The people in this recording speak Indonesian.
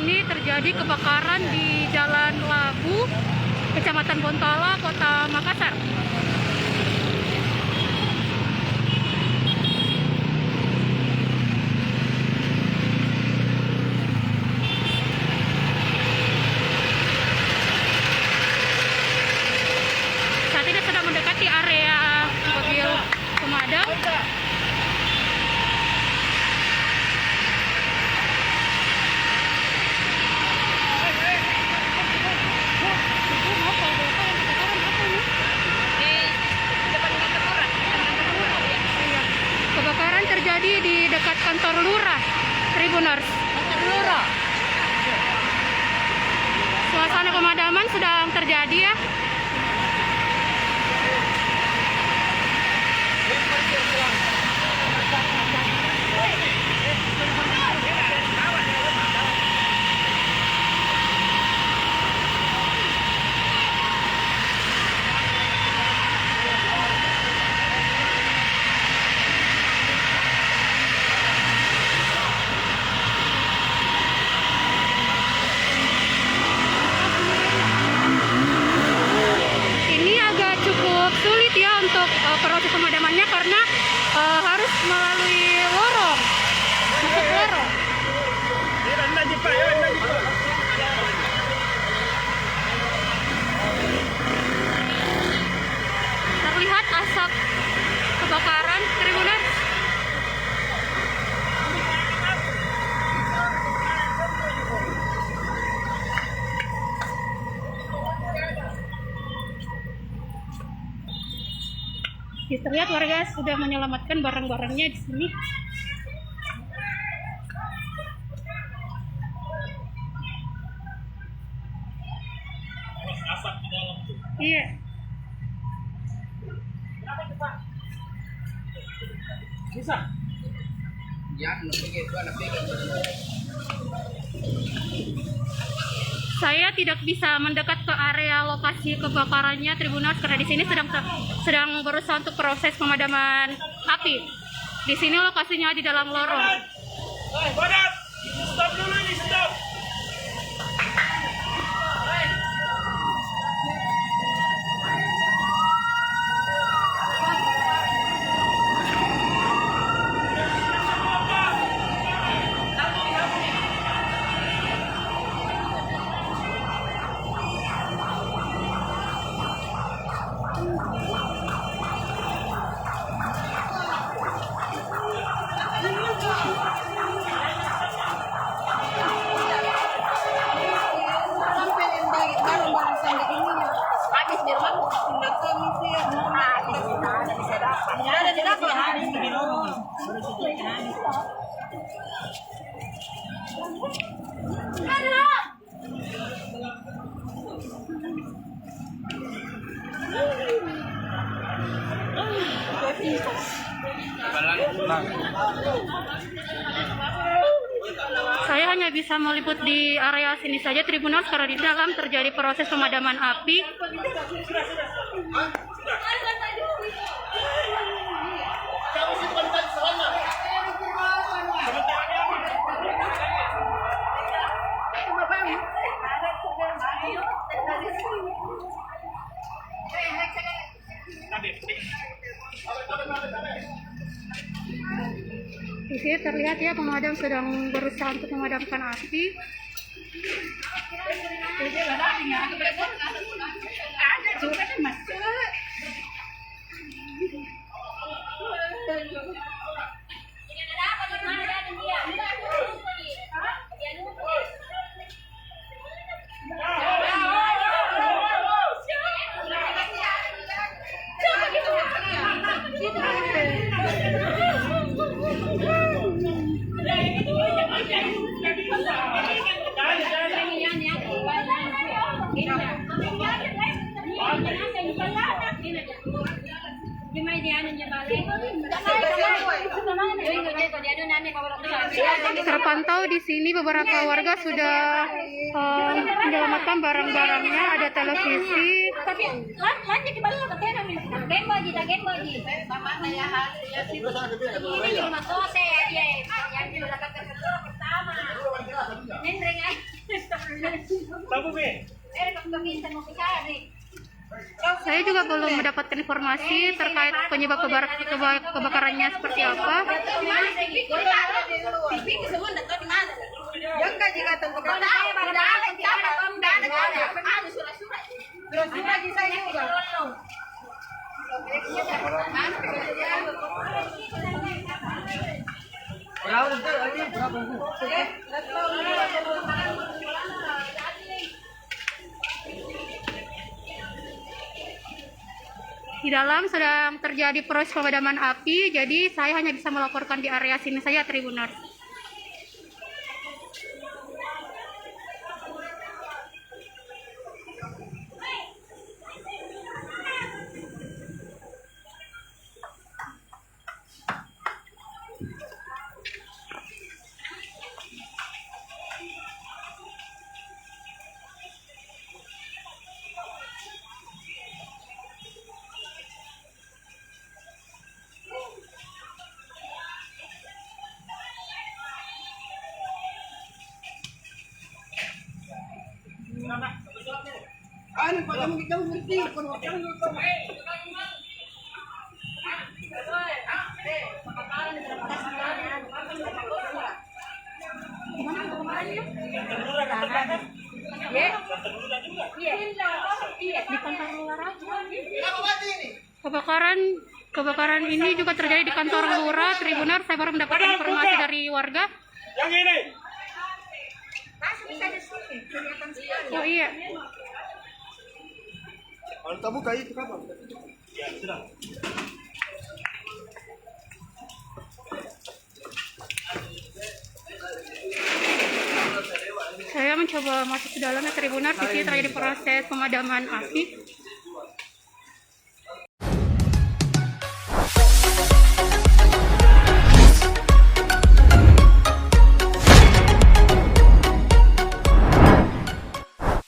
ini terjadi kebakaran di Jalan Labu, Kecamatan Bontala, Kota Makassar. Saat ini sedang mendekati area mobil pemadam. Kebakaran terjadi di dekat kantor lurah Tribuners. Suasana pemadaman sedang terjadi ya. Sulit ya untuk proses pemadamannya karena harus melalui lorong, masuk lorong. Terlihat asap kebakaran Tribuners. Terlihat warga sudah menyelamatkan barang-barangnya di sini. Asap di dalam tuh. Iya. Bisa. Ya, Saya tidak bisa mendekat ke area lokasi kebakarannya Tribuners karena di sini sedang berusaha untuk proses pemadaman api. Di sini lokasinya di dalam lorong. Badat, stop dulu ini, stop. Saya hanya bisa meliput di area sini saja Tribuners karena di dalam terjadi proses pemadaman api. Di sini terlihat ya pemadam sedang berusaha untuk memadamkan api. Terpantau di sini beberapa warga sudah menyelamatkan barang-barangnya, ada televisi. Tabu be. Saya juga belum mendapatkan informasi terkait penyebab kebakarannya seperti apa. Di dalam sedang terjadi proses pemadaman api, jadi saya hanya bisa melaporkan di area sini saja, Tribuners. Ano pa kami kita ngerti? Di kantor lurah. Kebakaran ini juga terjadi di kantor lurah, Tribuners. Saya baru mendapatkan informasi dari warga. Yang ini. Oh iya. Kalau tabu kayak itu kapan? Ya, sudah. Saya mencoba masuk ke dalam, Tribuners. Di sini terjadi proses pemadaman api.